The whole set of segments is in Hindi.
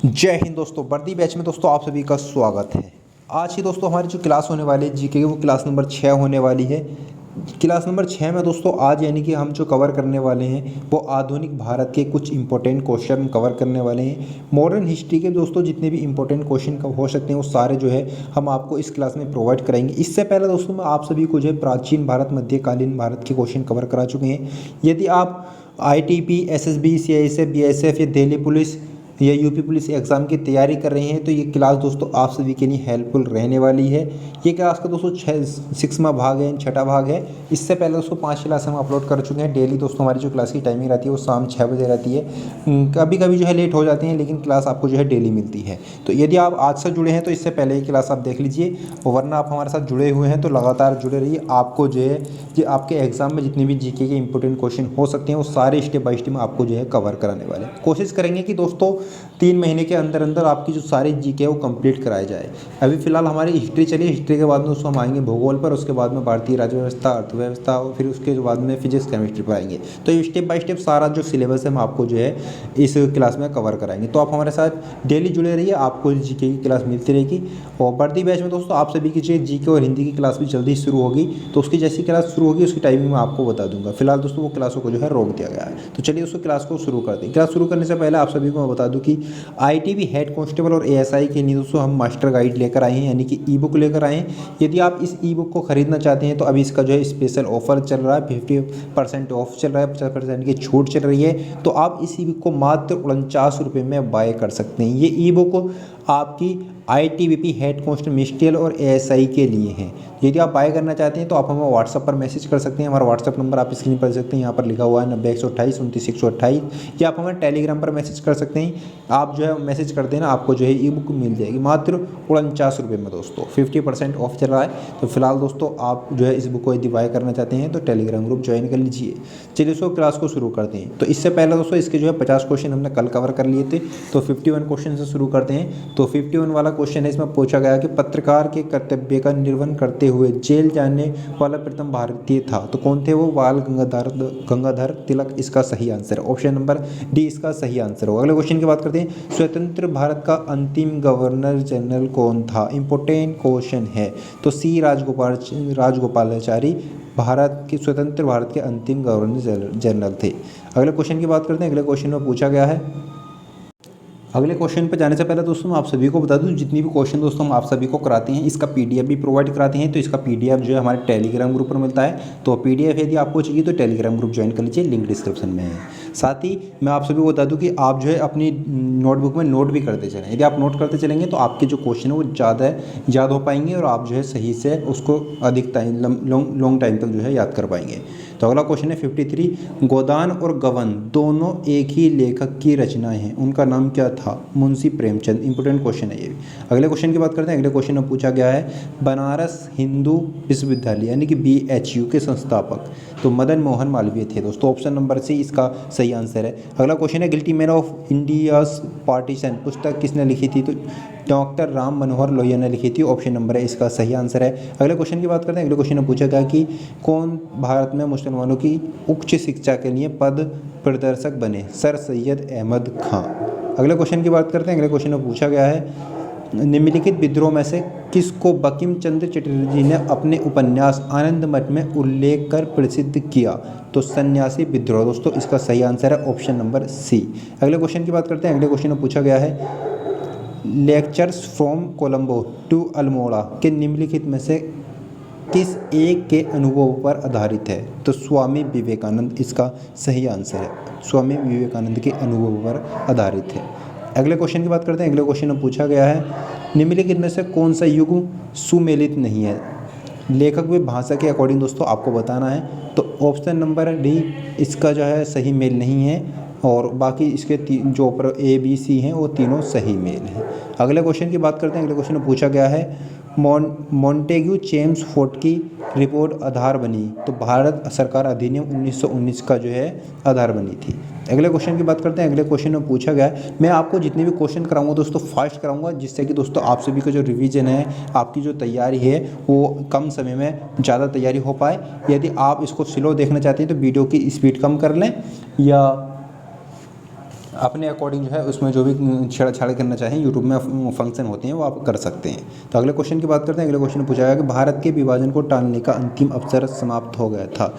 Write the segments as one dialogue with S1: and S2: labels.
S1: जय हिंद दोस्तों, वर्दी बैच में दोस्तों आप सभी का स्वागत है। आज की दोस्तों हमारी जो क्लास होने वाली है जीके की, वो क्लास नंबर 6 होने वाली है। क्लास नंबर 6 में दोस्तों आज यानी कि हम जो कवर करने वाले हैं वो आधुनिक भारत के कुछ इंपॉर्टेंट क्वेश्चन कवर करने वाले हैं। मॉडर्न हिस्ट्री के दोस्तों जितने भी इंपॉर्टेंट क्वेश्चन हो सकते हैं वो सारे जो है हम आपको इस क्लास में प्रोवाइड कराएंगे। इससे पहले दोस्तों मैं आप सभी को जो है प्राचीन भारत, मध्यकालीन भारत के क्वेश्चन कवर करा चुके हैं। यदि आप ITP, SSB, CISF, BSF या दिल्ली पुलिस या यूपी पुलिस एग्ज़ाम की तैयारी कर रहे हैं तो ये क्लास दोस्तों आप सभी के लिए हेल्पफुल रहने वाली है। ये क्लास का दोस्तों 6वां भाग है, 6ठा भाग है। इससे पहले दोस्तों 5 क्लास हम अपलोड कर चुके हैं। डेली दोस्तों हमारी जो क्लास की टाइमिंग रहती है वो शाम 6 बजे रहती है। कभी कभी जो है लेट हो जाते हैं, लेकिन क्लास आपको जो है डेली मिलती है। तो यदि आप आज से जुड़े हैं तो इससे पहले ही क्लास आप देख लीजिए, वरना आप हमारे साथ जुड़े हुए हैं तो लगातार जुड़े रहिए। आपको जो है कि आपके एग्जाम में जितने भी जीके के इंपॉर्टेंट क्वेश्चन हो सकते हैं वो सारे स्टेप बाय स्टेप आपको जो है कवर कराने वाले हैं। कोशिश करेंगे कि दोस्तों 3 महीने के अंदर अंदर आपकी जो सारी जीके है वो कंप्लीट कराई जाए। अभी फिलहाल हमारी हिस्ट्री चलिए, हिस्ट्री के बाद में दोस्तों हम आएंगे भूगोल पर, उसके बाद में भारतीय राज्य व्यवस्था, अर्थव्यवस्था, और फिर उसके बाद में फिजिक्स केमिस्ट्री पर आएंगे। तो ये स्टेप बाय स्टेप सारा जो सिलेबस है हम आपको जो है इस क्लास में कवर कराएंगे। तो आप हमारे साथ डेली जुड़े रहिए, आपको जीके की क्लास मिलती रहेगी। और वर्दी बैच में दोस्तों आप सभी की जो जीके और हिंदी की क्लास भी जल्दी शुरू होगी, तो उसकी जैसी क्लास शुरू होगी उसकी टाइमिंग मैं आपको बता दूंगा। फिलहाल दोस्तों वो क्लासों को जो है रोक दिया गया है। तो चलिए उसको क्लास को शुरू करते हैं। क्लास शुरू करने से पहले आप सभी को मैं बता दूं कि ITB हेड कांस्टेबल और ASI के लिए दोस्तों हम मास्टर गाइड लेकर आए हैं, यानी कि ई बुक लेकर आए हैं। यदि आप इस ई बुक को खरीदना चाहते हैं तो अभी इसका जो है स्पेशल ऑफर चल रहा है, 50% ऑफ चल रहा है, 50% की छूट चल रही है। तो आप इस ई बुक को मात्र 49 रुपये में बाय कर सकते हैं। ये ई बुक आपकी ITBP हेड कांस्टेबल मिनिस्ट्रियल और ASI के लिए हैं। यदि आप बाय करना चाहते हैं तो आप हमें व्हाट्सएप पर मैसेज कर सकते हैं। हमारा व्हाट्सएप नंबर आप स्क्रीन पर देख सकते हैं, यहाँ पर लिखा हुआ है 90 128 29 128, या आप हमें टेलीग्राम पर मैसेज कर सकते हैं। आप जो है मैसेज कर देना, आपको जो है ई बुक मिल जाएगी मात्र 49 रुपये में दोस्तों। 50% ऑफ चल रहा है। तो फिलहाल दोस्तों आप जो है इस बुक को यदि बाय करना चाहते हैं तो टेलीग्राम ग्रुप ज्वाइन कर लीजिए। चलिए सो क्लास को शुरू करते हैं। तो इससे पहले दोस्तों इसके जो है 50 क्वेश्चन हमने कल कवर कर लिए थे, तो 51 क्वेश्चन से शुरू करते हैं। तो 51 वाला क्वेश्चन है, इसमें पूछा गया कि पत्रकार के कर्तव्य का निर्वहन करते हुए जेल जाने वाला प्रथम भारतीय था, तो कौन थे वो? बाल गंगाधर तिलक इसका सही आंसर है। ऑप्शन नंबर डी इसका सही आंसर होगा। अगले क्वेश्चन की बात करते हैं, स्वतंत्र भारत का अंतिम गवर्नर जनरल कौन था? इंपॉर्टेंट क्वेश्चन है। तो सी राजगोपालाचारी भारत के स्वतंत्र भारत के अंतिम गवर्नर जनरल थे। अगले क्वेश्चन की बात करते हैं। अगले क्वेश्चन में पूछा गया है, अगले क्वेश्चन पर जाने से पहले दोस्तों मैं आप सभी को बता दूं, जितनी भी क्वेश्चन दोस्तों हम आप सभी को कराते हैं इसका PDF भी प्रोवाइड कराते हैं। तो इसका PDF जो है हमारे टेलीग्राम ग्रुप पर मिलता है। तो PDF यदि आपको चाहिए तो टेलीग्राम ग्रुप ज्वाइन कर लीजिए, लिंक डिस्क्रिप्शन में है। साथ ही मैं आप सभी को बता दूं कि आप जो है अपनी नोटबुक में नोट भी करते चलें। यदि आप नोट करते चलेंगे तो आपके जो क्वेश्चन है वो ज़्यादा याद हो पाएंगे और आप जो है सही से उसको अधिक टाइम लॉन्ग टाइम तक जो है याद कर पाएंगे। तो अगला क्वेश्चन है 53, गोदान और गबन दोनों एक ही लेखक की रचनाएं हैं, उनका नाम क्या था? मुंशी प्रेमचंद। इंपॉर्टेंट क्वेश्चन है ये भी। अगले क्वेश्चन की बात करते हैं। अगले क्वेश्चन में पूछा गया है, बनारस हिंदू विश्वविद्यालय यानी कि BHU के संस्थापक तो मदन मोहन मालवीय थे दोस्तों। ऑप्शन नंबर सी इसका सही आंसर है। अगला क्वेश्चन है, guilty man of India's partition पुस्तक किसने लिखी थी? तो डॉक्टर राम मनोहर लोहिया ने लिखी थी। ऑप्शन नंबर है इसका सही आंसर है। अगले क्वेश्चन की बात करते हैं। अगले क्वेश्चन में पूछा गया कि कौन भारत में मुसलमानों की उच्च शिक्षा के लिए पद प्रदर्शक बने? सर सैयद अहमद खां। अगले क्वेश्चन की बात करते हैं। अगले क्वेश्चन में पूछा गया है, निम्नलिखित विद्रोह में से किसको बंकिम चंद्र चटर्जी ने अपने उपन्यास आनंद मठ में उल्लेख कर प्रसिद्ध किया? तो सन्यासी विद्रोह दोस्तों इसका सही आंसर है। Option number C. अगले क्वेश्चन की बात करते हैं। अगले क्वेश्चन में पूछा गया है, lectures from Colombo to Almora के निम्नलिखित में से किस एक के अनुभव पर आधारित है? तो स्वामी विवेकानंद इसका सही आंसर है। स्वामी विवेकानंद के अनुभव पर आधारित है। अगले क्वेश्चन की बात करते हैं। अगले क्वेश्चन में पूछा गया है, निम्नलिखित में से कौन सा युग सुमेलित नहीं है? लेखक व भाषा के अकॉर्डिंग दोस्तों आपको बताना है। तो ऑप्शन नंबर डी इसका जो है सही मेल नहीं है, और बाकी इसके जो ऊपर ABC हैं वो तीनों सही मेल हैं। अगले क्वेश्चन की बात करते हैं। अगले क्वेश्चन में पूछा गया है, मॉन्टेग्यू चेम्स फोर्ड की रिपोर्ट आधार बनी, तो भारत सरकार अधिनियम 1919 का जो है आधार बनी थी। अगले क्वेश्चन की बात करते हैं। अगले क्वेश्चन में पूछा गया है, मैं आपको जितने भी क्वेश्चन कराऊंगा दोस्तों फास्ट कराऊंगा, जिससे कि दोस्तों आप सभी का जो रिवीजन है, आपकी जो तैयारी है वो कम समय में ज़्यादा तैयारी हो पाए। यदि आप इसको स्लो देखना चाहते हैं तो वीडियो की स्पीड कम कर लें, या अपने अकॉर्डिंग जो है उसमें जो भी छेड़छाड़ करना चाहें यूट्यूब में फंक्शन होते हैं वो आप कर सकते हैं। तो अगले क्वेश्चन की बात करते हैं। अगले क्वेश्चन में पूछा गया कि भारत के विभाजन को टालने का अंतिम अवसर समाप्त हो गया था।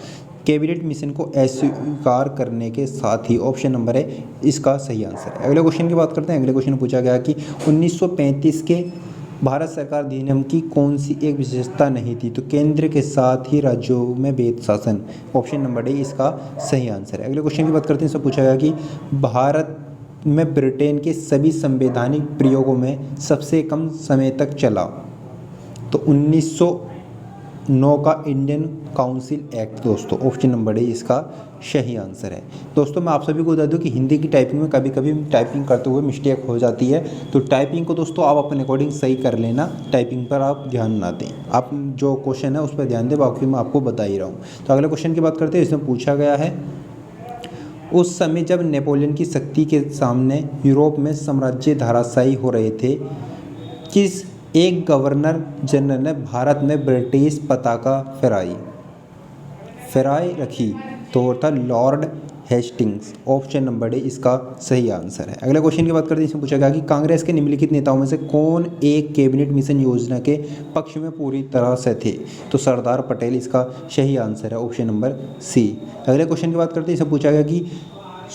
S1: कैबिनेट मिशन को अस्वीकार करने के साथ ही ऑप्शन नंबर है इसका सही आंसर है। अगले क्वेश्चन की बात करते हैं। अगले क्वेश्चन में पूछा गया कि 1935 के भारत सरकार अधिनियम की कौन सी एक विशेषता नहीं थी? तो केंद्र के साथ ही राज्यों में वेद शासन, ऑप्शन नंबर डी इसका सही आंसर है। अगले क्वेश्चन की बात करते हैं। इसमें पूछा गया कि भारत में ब्रिटेन के सभी संवैधानिक प्रयोगों में सबसे कम समय तक चला। तो 1909 का इंडियन काउंसिल एक्ट दोस्तों, ऑप्शन नंबर डी इसका सही आंसर है। दोस्तों मैं आप सभी को बता दूं कि हिंदी की टाइपिंग में कभी कभी टाइपिंग करते हुए मिस्टेक हो जाती है, तो टाइपिंग को दोस्तों आप अपने अकॉर्डिंग सही कर लेना, टाइपिंग पर आप ध्यान ना दें। आप जो क्वेश्चन है उस पर ध्यान दें, बाकी मैं आपको बता ही रहा हूँ। तो अगले क्वेश्चन की बात करते हैं। इसमें पूछा गया है उस समय जब नेपोलियन की शक्ति के सामने यूरोप में साम्राज्य धराशायी हो रहे थे, किस एक गवर्नर जनरल ने भारत में ब्रिटिश पताका फहराई रखी? तो था Lord Hastings, option number D इसका सही आंसर है। अगले क्वेश्चन की बात करते हैं। इसमें पूछा गया कि कांग्रेस के निम्नलिखित नेताओं में से कौन एक कैबिनेट मिशन योजना के पक्ष में पूरी तरह से थे? तो सरदार पटेल इसका सही आंसर है, ऑप्शन नंबर सी। अगले क्वेश्चन की बात करते हैं। इसमें पूछा गया कि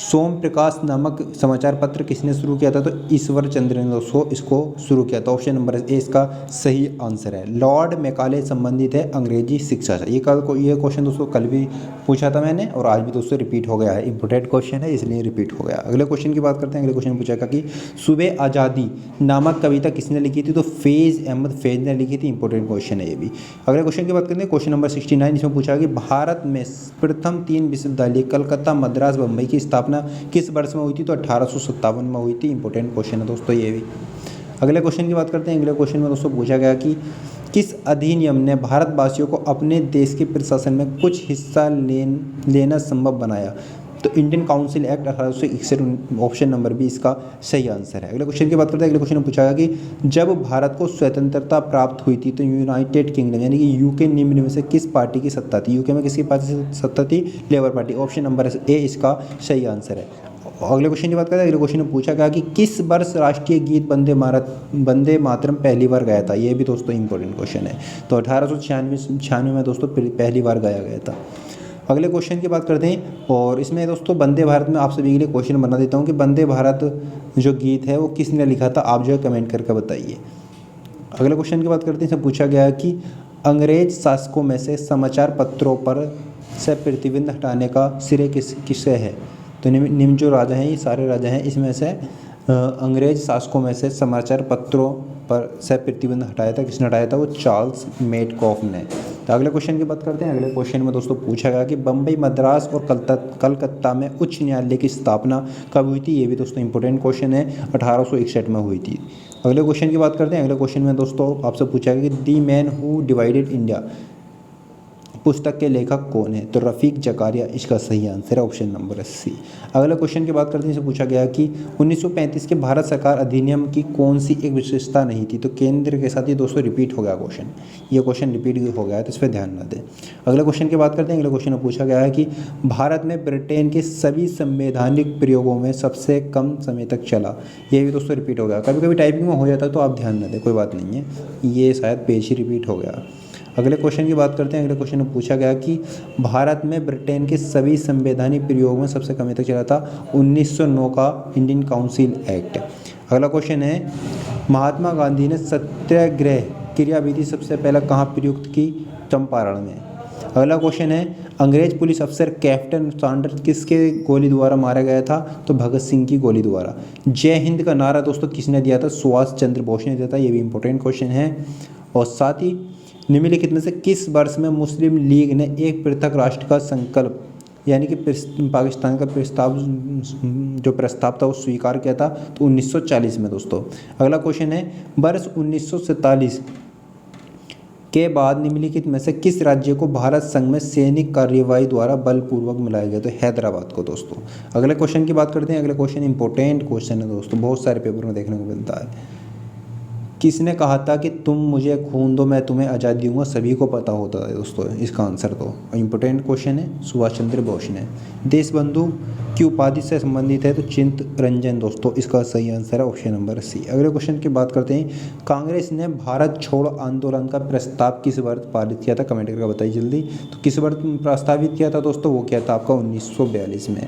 S1: सोम प्रकाश नामक समाचार पत्र किसने शुरू किया था? तो ईश्वर चंद्र ने दोस्तों इसको शुरू किया था, ऑप्शन नंबर ए इसका सही आंसर है। लॉर्ड मैकाले संबंधित है अंग्रेजी शिक्षा से। ये क्वेश्चन दोस्तों कल भी पूछा था मैंने और आज भी दोस्तों रिपीट हो गया है, इंपॉर्टेंट क्वेश्चन है इसलिए रिपीट हो गया। अगले क्वेश्चन की बात करते हैं। अगले क्वेश्चन पूछा गया कि सुबह आज़ादी नामक कविता किसने लिखी थी? तो फैज़ अहमद फैज़ ने लिखी थी, इंपॉर्टेंट क्वेश्चन है ये भी। अगले क्वेश्चन की बात करते हैं। क्वेश्चन नंबर 69, इसमें पूछा कि भारत में प्रथम 3 विश्वविद्यालय कलकत्ता, मद्रास, बम्बई की स्थापना किस वर्ष में हुई थी? तो 1857 में हुई थी, इंपॉर्टेंट क्वेश्चन है दोस्तों ये भी। अगले क्वेश्चन की बात करते हैं। अगले क्वेश्चन में दोस्तों पूछा गया कि किस अधिनियम ने भारतवासियों को अपने देश के प्रशासन में कुछ हिस्सा लेना संभव बनाया? तो Indian council act 1861, option number B इसका सही आंसर है। अगले क्वेश्चन की बात करते हैं। अगले क्वेश्चन में पूछा गया कि जब भारत को स्वतंत्रता प्राप्त हुई थी तो यूनाइटेड किंगडम यानी कि यूके निम्न में से किस पार्टी की सत्ता थी? यूके में किसकी पार्टी की सत्ता थी? Labour party, option number A इसका सही आंसर है। अगले क्वेश्चन की बात करते हैं। अगले क्वेश्चन में पूछा गया कि किस वर्ष राष्ट्रीय गीत वंदे मातरम पहली बार गाया था? ये भी दोस्तों इंपॉर्टेंट क्वेश्चन है। तो 1896 में दोस्तों पहली बार गाया गया था। अगले क्वेश्चन की बात करते हैं और इसमें दोस्तों वंदे भारत में आप सभी के लिए क्वेश्चन बना देता हूँ कि वंदे भारत जो गीत है वो किसने लिखा था? आप जो है कमेंट करके बताइए। अगले क्वेश्चन की बात करते हैं। इसमें पूछा गया है कि अंग्रेज शासकों में से समाचार पत्रों पर से प्रतिबंध हटाने का श्रेय किसे है? तो निम्न जो राजा हैं ये सारे राजा हैं, इसमें से अंग्रेज शासकों में से समाचार पत्रों पर से प्रतिबंध हटाया था, किसने हटाया था? वो चार्ल्स मेडकॉफ ने। तो अगले क्वेश्चन की बात करते हैं। अगले क्वेश्चन में दोस्तों पूछा गया कि बम्बई, मद्रास और कलकत्ता में उच्च न्यायालय की स्थापना कब हुई थी? ये भी दोस्तों इंपॉर्टेंट क्वेश्चन है, 1861 में हुई थी। अगले क्वेश्चन की बात करते हैं। अगले क्वेश्चन में दोस्तों आपसे पूछा गया कि the man who divided India पुस्तक के लेखक कौन है? तो रफ़ीक जकारिया इसका सही आंसर है, ऑप्शन नंबर सी। अगले क्वेश्चन की बात करते हैं। इसे पूछा गया कि 1935 के भारत सरकार अधिनियम की कौन सी एक विशेषता नहीं थी? तो केंद्र के साथ ये दोस्तों रिपीट हो गया क्वेश्चन, ये क्वेश्चन रिपीट हो गया है तो इस पर ध्यान न दें। अगले क्वेश्चन की बात करते हैं। अगले क्वेश्चन में पूछा गया है कि भारत में ब्रिटेन के सभी संवैधानिक प्रयोगों में सबसे कम समय तक चला। ये भी दोस्तों रिपीट हो गया, कभी कभी टाइपिंग में हो जाता है तो आप ध्यान न दें, कोई बात नहीं है, ये शायद पेज ही रिपीट हो गया। अगले क्वेश्चन की बात करते हैं। अगले क्वेश्चन में पूछा गया कि भारत में ब्रिटेन के सभी संवैधानिक प्रयोग में सबसे कम तक चला था 1909 का इंडियन काउंसिल एक्ट। अगला क्वेश्चन है महात्मा गांधी ने सत्याग्रह क्रियाविधि सबसे पहले कहाँ प्रयुक्त की? चंपारण में। अगला क्वेश्चन है अंग्रेज पुलिस अफसर कैप्टन सैंडर्स किसके गोली द्वारा मारा गया था? तो भगत सिंह की गोली द्वारा। जय हिंद का नारा दोस्तों किसने दिया था? सुभाष चंद्र बोस ने दिया था, ये भी इंपॉर्टेंट क्वेश्चन है। और साथ ही निम्नलिखित में से किस वर्ष में मुस्लिम लीग ने एक पृथक राष्ट्र का संकल्प यानी कि पाकिस्तान का प्रस्ताव था वो स्वीकार किया था? तो 1940 में दोस्तों। अगला क्वेश्चन है वर्ष 1947 के बाद निम्नलिखित में से किस राज्य को भारत संघ में सैनिक कार्यवाही द्वारा बलपूर्वक मिलाया गया? तो हैदराबाद को दोस्तों। अगले क्वेश्चन की बात करते हैं। अगले क्वेश्चन इंपॉर्टेंट क्वेश्चन है दोस्तों, बहुत सारे पेपर में देखने को मिलता है। किसने कहा था कि तुम मुझे खून दो मैं तुम्हें आज़ादी दूंगा? सभी को पता होता है दोस्तों इसका आंसर। तो इम्पोर्टेंट क्वेश्चन है, सुभाष चंद्र बोस ने। देश बंधु की उपाधि से संबंधित है तो चित्तरंजन दोस्तों इसका सही आंसर है, ऑप्शन नंबर सी। अगले क्वेश्चन की बात करते हैं, कांग्रेस ने भारत छोड़ो आंदोलन का प्रस्ताव किस वर्ष पारित किया था? कमेंट करके बताइए जल्दी। तो किस वर्ष प्रस्तावित किया था दोस्तों? वो किया था आपका 1942 में।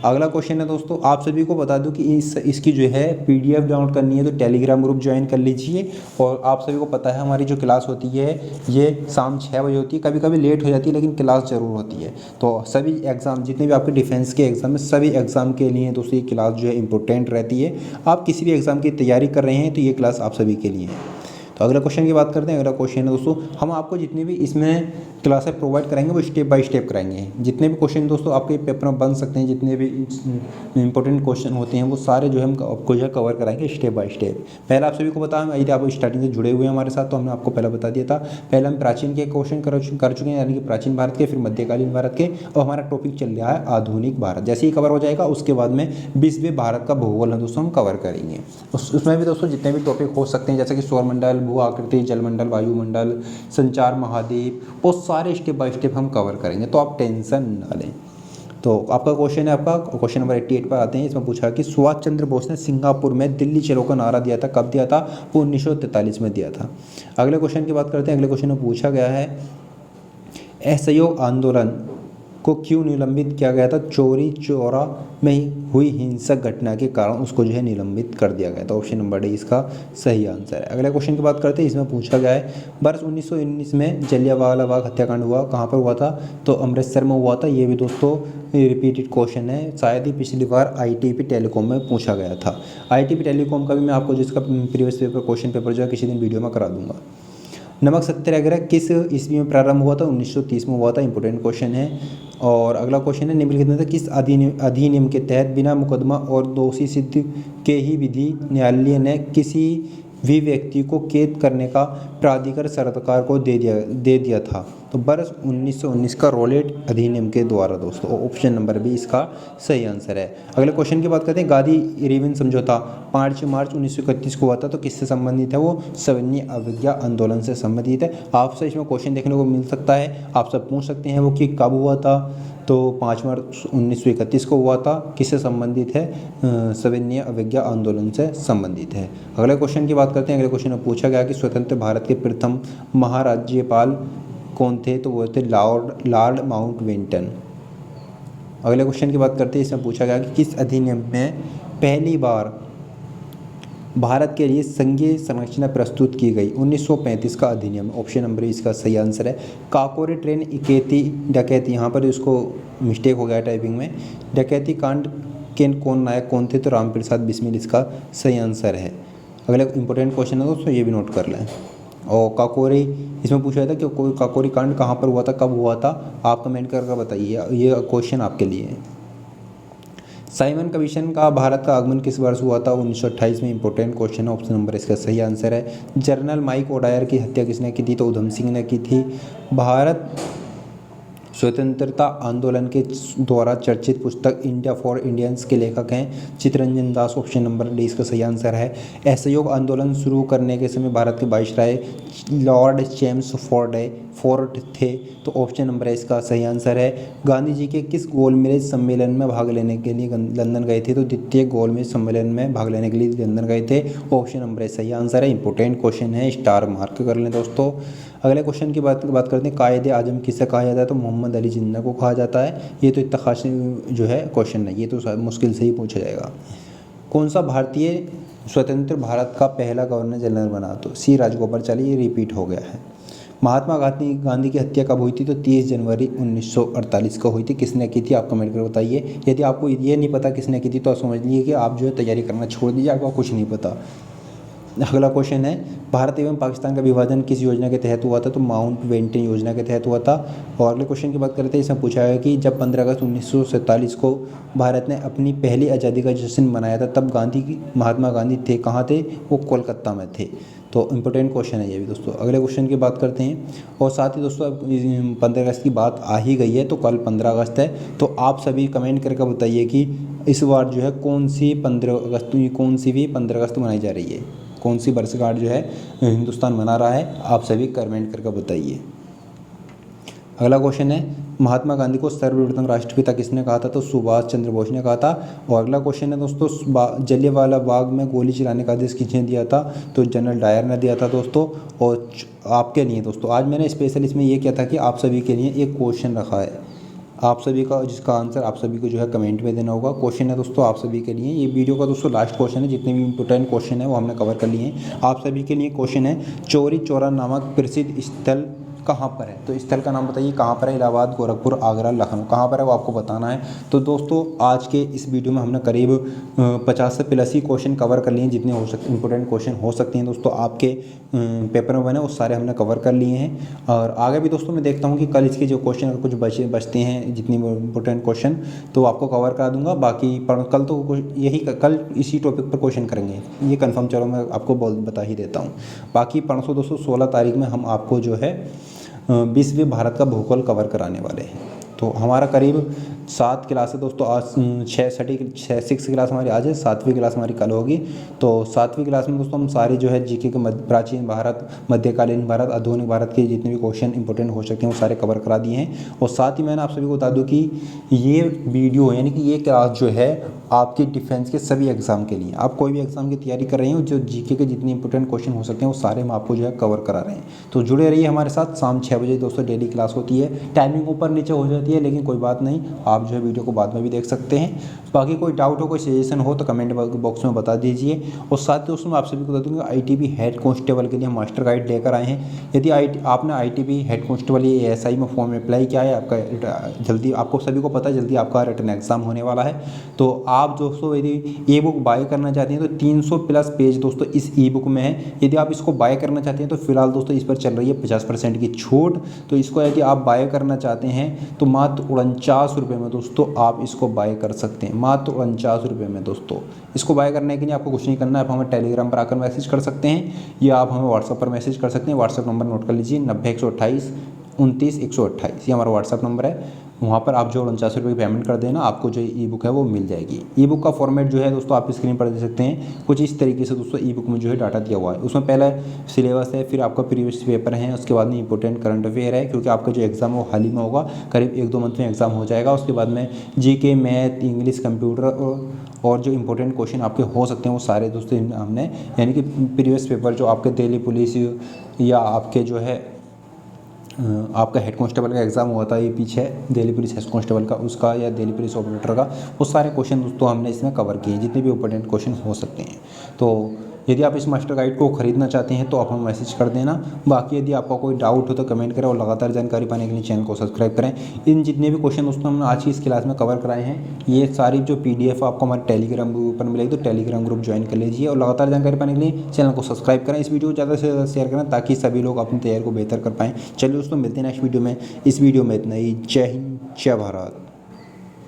S1: अगला क्वेश्चन है दोस्तों, आप सभी को बता दूं कि इसकी जो है पीडीएफ डाउनलोड करनी है तो टेलीग्राम ग्रुप ज्वाइन कर लीजिए। और आप सभी को पता है हमारी जो क्लास होती है ये शाम 6 बजे होती है, कभी कभी लेट हो जाती है लेकिन क्लास ज़रूर होती है। तो सभी एग्ज़ाम जितने भी आपके डिफेंस के एग्ज़ाम है सभी एग्ज़ाम के लिए दोस्तों ये क्लास जो है इंपॉर्टेंट रहती है। आप किसी भी एग्ज़ाम की तैयारी कर रहे हैं तो ये क्लास आप सभी के लिए है। तो अगला क्वेश्चन की बात करते हैं। अगला क्वेश्चन है दोस्तों, हम आपको जितनी भी इसमें क्लासेस प्रोवाइड कराएंगे वो स्टेप बाय स्टेप कराएंगे। जितने भी क्वेश्चन दोस्तों आपके पेपर में बन सकते हैं, जितने भी इंपॉर्टेंट क्वेश्चन होते हैं वो सारे जो है हम आपको जो है कवर कराएंगे स्टेप बाय स्टेप। पहले आप सभी को बताएं, यदि आप स्टार्टिंग से जुड़े हुए हैं हमारे साथ तो हमने आपको पहले बता दिया था। पहले हम प्राचीन के क्वेश्चन कर चुके हैं, यानी कि प्राचीन भारत के, फिर मध्यकालीन भारत के, और हमारा टॉपिक चल रहा है आधुनिक भारत। जैसे ही कवर हो जाएगा उसके बाद में विश्व भारत का भूगोल है दोस्तों हम कवर करेंगे। उसमें भी दोस्तों जितने भी टॉपिक हो सकते हैं जैसे कि सौरमंडल, भू आकृति, जलमंडल, वायुमंडल, संचार महाद्वीप, वो सारे स्टेप बाय स्टेप हम कवर करेंगे, तो आप टेंशन ना लें। तो आपका क्वेश्चन है, आपका क्वेश्चन नंबर 88 पर आते हैं। इसमें पूछा कि सुभाष चंद्र बोस ने सिंगापुर में दिल्ली चलो का नारा दिया था, कब दिया था? वो 1943 में दिया था। अगले क्वेश्चन की बात करते हैं। अगले क्वेश्चन में पूछा गया है, असहयोग आंदोलन को क्यों निलंबित किया गया था? चोरी चौरा में हुई हिंसक घटना के कारण उसको जो है निलंबित कर दिया गया था। ऑप्शन नंबर डी इसका सही आंसर है। अगले क्वेश्चन की बात करते हैं। इसमें पूछा गया है, वर्ष 1919 में जलियांवाला बाग हत्याकांड हुआ, कहाँ पर हुआ था? तो अमृतसर में हुआ था। ये भी दोस्तों रिपीटेड क्वेश्चन है, शायद ही पिछली बार आईटीबी टेलीकॉम में पूछा गया था। आईटीबी टेलीकॉम का भी मैं आपको जिसका प्रीवियस पेपर क्वेश्चन पेपर जो है किसी दिन वीडियो में करा दूंगा। नमक सत्याग्रह किस ईस्वी में प्रारंभ हुआ था? 1930 में हुआ था। इंपॉर्टेंट क्वेश्चन है। और अगला क्वेश्चन है, निम्नलिखित में से किस अधिनियम के तहत बिना मुकदमा और दोषी सिद्ध के ही विधि न्यायालय ने किसी भी व्यक्ति को कैद करने का प्राधिकार सरकार को दे दिया था? तो वर्ष 1919 का रॉलेट अधिनियम के द्वारा दोस्तों। ऑप्शन नंबर बी इसका सही आंसर है। अगले क्वेश्चन की बात करते हैं, गांधी इरविन समझौता 5 मार्च 1931 को हुआ था, तो किससे संबंधित है? वो सविनय अवज्ञा आंदोलन से संबंधित है। आपसे इसमें क्वेश्चन देखने को मिल सकता है, आप सब पूछ सकते हैं वो कि कब हुआ था? तो 5 मार्च 1931 को हुआ था। किससे संबंधित है? सविनय अवज्ञा आंदोलन से संबंधित है। अगले क्वेश्चन की बात करते हैं। अगले क्वेश्चन में पूछा गया कि स्वतंत्र भारत के प्रथम महाराज्यपाल कौन थे? तो वो थे लॉर्ड माउंटबेटन। अगले क्वेश्चन की बात करते हैं। इसमें पूछा गया कि किस अधिनियम में पहली बार भारत के लिए संघीय संरचना प्रस्तुत की गई? 1935 का अधिनियम। ऑप्शन नंबर इसका सही आंसर है। काकोरी ट्रेन डकैती, यहाँ पर इसको मिस्टेक हो गया टाइपिंग में। डकैती कांड के कौन नायक कौन थे? तो राम प्रसाद बिस्मिल इसका सही आंसर है। अगला इंपॉर्टेंट क्वेश्चन है दोस्तों, ये भी नोट कर लें। और काकोरी इसमें पूछा था कि कोई काकोरी कांड कहाँ पर हुआ था, कब हुआ था? आप कमेंट करके बताइए, ये क्वेश्चन आपके लिए है। साइमन कमीशन का भारत का आगमन किस वर्ष हुआ था? 1928 में। इंपॉर्टेंट क्वेश्चन है, ऑप्शन नंबर इसका सही आंसर है। जनरल माइक ओडायर की हत्या किसने की थी? तो उधम सिंह ने की थी। भारत स्वतंत्रता आंदोलन के द्वारा चर्चित पुस्तक इंडिया फॉर इंडियंस के लेखक हैं Chittaranjan Das. Option number D इसका सही आंसर है। असहयोग आंदोलन शुरू करने के समय भारत के वाइसराय लॉर्ड चेम्स फोर्ड थे, तो ऑप्शन नंबर इसका सही आंसर है। गांधी जी के किस गोलमेज सम्मेलन में भाग लेने के लिए लंदन गए थे? तो द्वितीय गोलमेज सम्मेलन में भाग लेने के लिए लंदन गए थे। ऑप्शन नंबर सही आंसर है। इंपॉर्टेंट क्वेश्चन है, स्टार मार्क कर लें दोस्तों। अगले क्वेश्चन की बात करते हैं, कायदे आजम किसे कहा जाता है? तो मोहम्मद अली जिन्ना को कहा जाता है। ये तो इतना खास जो है क्वेश्चन है, ये तो मुश्किल से ही पूछा जाएगा। कौन सा भारतीय स्वतंत्र भारत का पहला गवर्नर जनरल बना? तो सी राजगोपालाचारी। ये रिपीट हो गया है। महात्मा गांधी की हत्या कब हुई थी? तो 30 जनवरी 1948 को हुई थी। किसने की थी? आप कमेंट कर बताइए। यदि आपको ये नहीं पता किसने की थी तो आप समझ लीजिए कि आप जो है तैयारी करना छोड़ दीजिए, आपको कुछ नहीं पता। अगला क्वेश्चन है, भारत एवं पाकिस्तान का विभाजन किस योजना के तहत हुआ था? तो माउंटबेटन योजना के तहत हुआ था। और अगले क्वेश्चन की बात करते हैं। इसमें पूछा है कि जब 15 अगस्त 1947 को भारत ने अपनी पहली आज़ादी का जश्न मनाया था, तब महात्मा गांधी थे कहाँ थे? वो कोलकाता में थे। तो इम्पोर्टेंट क्वेश्चन है ये भी दोस्तों। अगले क्वेश्चन की बात करते हैं। और साथ ही दोस्तों अब 15 अगस्त की बात आ ही गई है, तो कल 15 अगस्त है, तो आप सभी कमेंट करके बताइए कि इस बार जो है कौन सी 15 अगस्त मनाई जा रही है, कौन सी वर्षगांठ जो है हिंदुस्तान मना रहा है, आप सभी कमेंट करके बताइए। अगला क्वेश्चन है, महात्मा गांधी को सर्वप्रथम राष्ट्रपिता किसने कहा था? तो सुभाष चंद्र बोस ने कहा था। और अगला क्वेश्चन है दोस्तों, जलियांवाला बाग में गोली चलाने का आदेश किसने दिया था? तो जनरल डायर ने दिया था दोस्तों। और आपके लिए दोस्तों आज मैंने स्पेशल इसमें ये किया था कि आप सभी के लिए एक क्वेश्चन रखा है, आप सभी का जिसका आंसर आप सभी को जो है कमेंट में देना होगा। क्वेश्चन है दोस्तों आप सभी के लिए, ये वीडियो का दोस्तों लास्ट क्वेश्चन है, जितने भी इंपॉर्टेंट क्वेश्चन है वो हमने कवर कर लिए हैं। आप सभी के लिए क्वेश्चन है, चौरी चौरा नामक प्रसिद्ध स्थल कहाँ पर है? तो स्थल का नाम बताइए कहाँ पर है? इलाहाबाद, गोरखपुर, आगरा, लखनऊ, कहाँ पर है वो आपको बताना है। तो दोस्तों आज के इस वीडियो में हमने करीब 50 से प्लस ही क्वेश्चन कवर कर लिए हैं, जितने हो सकते इंपॉर्टेंट क्वेश्चन हो सकते हैं दोस्तों आपके पेपर में बने वो सारे हमने कवर कर लिए हैं। और आगे भी दोस्तों मैं देखता हूँ कि कल इसके जो क्वेश्चन कुछ बचते हैं, जितनी इंपॉर्टेंट क्वेश्चन तो आपको कवर करा दूंगा। बाकी कल तो यही कल इसी टॉपिक पर क्वेश्चन करेंगे, ये कन्फर्म, चलो मैं आपको बता ही देता हूँ। बाकी परसों दोस्तों 16 तारीख में हम आपको जो है विश्व भारत का भूगोल कवर कराने वाले हैं। तो हमारा करीब 7 क्लास है दोस्तों, आज 6 क्लास हमारी आज है, 7वीं क्लास हमारी कल होगी। तो 7वीं क्लास में दोस्तों हम सारे जो है जीके के प्राचीन भारत, मध्यकालीन भारत, आधुनिक भारत के जितने भी क्वेश्चन इंपॉर्टेंट हो सकते हैं वो सारे कवर करा दिए हैं। और साथ ही मैंने आप सभी को बता दूं कि ये वीडियो यानी कि ये क्लास जो है आपके डिफेंस के सभी एग्जाम के लिए, आप कोई भी एग्जाम की तैयारी कर रहे हो, जो जीके के जितने इंपॉर्टेंट क्वेश्चन हो सकते हैं वो सारे हम आपको जो है कवर करा रहे हैं। तो जुड़े रहिए हमारे साथ, शाम 6 बजे दोस्तों डेली क्लास होती है। टाइमिंग ऊपर नीचे हो जाती है लेकिन कोई बात नहीं, आप जो है वीडियो को बाद में भी देख सकते हैं। बाकी कोई डाउट हो, कोई सजेशन हो तो कमेंट बॉक्स में बता दीजिए। और साथ ही दोस्तों मैं आप सभी को बता दूंगा ITB हेड कांस्टेबल के लिए हम मास्टर गाइड लेकर आए हैं। यदि आपने ITB हेड कांस्टेबल या ASI में फॉर्म अप्लाई किया है, आपका जल्दी, आपको सभी को पता है जल्दी आपका रिटन एग्जाम होने वाला है। तो आप दोस्तों यदि ई बुक बाय करना चाहते हैं तो 300 प्लस पेज दोस्तों इस ई बुक में है। यदि आप इसको बाय करना चाहते हैं तो फिलहाल दोस्तों इस पर चल रही है 50% की छूट। तो इसको यदि आप बाय करना चाहते हैं तो मात्र 49 रुपये में दोस्तों आप इसको बाय कर सकते हैं, मात्र 49 रुपये में दोस्तों। इसको बाय करने के लिए आपको कुछ नहीं करना है, आप हमें टेलीग्राम पर आकर मैसेज कर सकते हैं या आप हमें व्हाट्सएप पर मैसेज कर सकते हैं। व्हाट्सएप नंबर नोट कर लीजिए, 90 128 29 128, ये हमारा व्हाट्सएप नंबर है। वहाँ पर आप जो 49 रुपये की पेमेंट कर देना, आपको जो ई बुक है वो मिल जाएगी। ई बुक का फॉर्मेट जो है दोस्तों आप स्क्रीन पर दे सकते हैं, कुछ इस तरीके से दोस्तों ई बुक में जो है डाटा दिया हुआ है। उसमें पहले सिलेबस है, फिर आपका प्रीवियस पेपर है, उसके बाद में इंपॉर्टेंट करंट अफेयर है, क्योंकि आपका जो एग्जाम है वो हाल ही में होगा, करीब 1-2 मंथ में एग्जाम हो जाएगा। उसके बाद में जीके, मैथ, इंग्लिश, कंप्यूटर और जो इंपॉर्टेंट क्वेश्चन आपके हो सकते हैं वो सारे दोस्तों हमने, यानी कि प्रीवियस पेपर जो आपके दिल्ली पुलिस या आपके जो है आपका हेड कांस्टेबल का एग्ज़ाम हुआ था, ये पीछे दिल्ली पुलिस हेड कांस्टेबल का, उसका या दिल्ली पुलिस ऑपरेटर का, वो सारे क्वेश्चन दोस्तों हमने इसमें कवर किए, जितने भी इंपॉर्टेंट क्वेश्चन हो सकते हैं। तो यदि आप इस मास्टर गाइड को खरीदना चाहते हैं तो आप हमें मैसेज कर देना। बाकी यदि आपका कोई डाउट हो तो कमेंट करें और लगातार जानकारी पाने के लिए चैनल को सब्सक्राइब करें। इन जितने भी क्वेश्चन दोस्तों हमने आज की इस क्लास में कवर कराए हैं, ये सारी जो PDF आपको हमारे टेलीग्राम ग्रुप पर मिलेगी, तो टेलीग्राम ग्रुप ज्वाइन कर लीजिए और लगातार जानकारी पाने के लिए चैनल को सब्सक्राइब करें। इस वीडियो को ज़्यादा से ज़्यादा शेयर करें ताकि सभी लोग अपनी तैयारी को बेहतर कर पाएँ। चलिए दोस्तों मिलते हैं नेक्स्ट वीडियो में। इस वीडियो में इतना ही। जय हिंद, जय भारत।